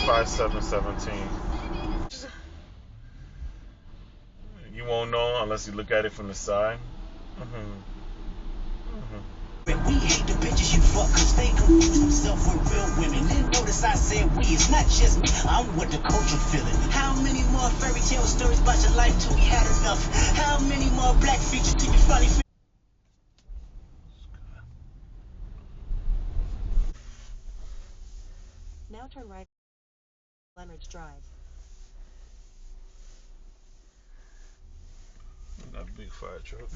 5717. You won't know unless you look at it from the side. We hate the bitches you fuck cause they confuse themselves with real women. Then notice I said we, it's not just me, I'm with the culture feeling. How many more fairy tale stories about your life till we had enough? How many more black features till you finally feel? Now turn right Leonard's Drive. That big fire truck.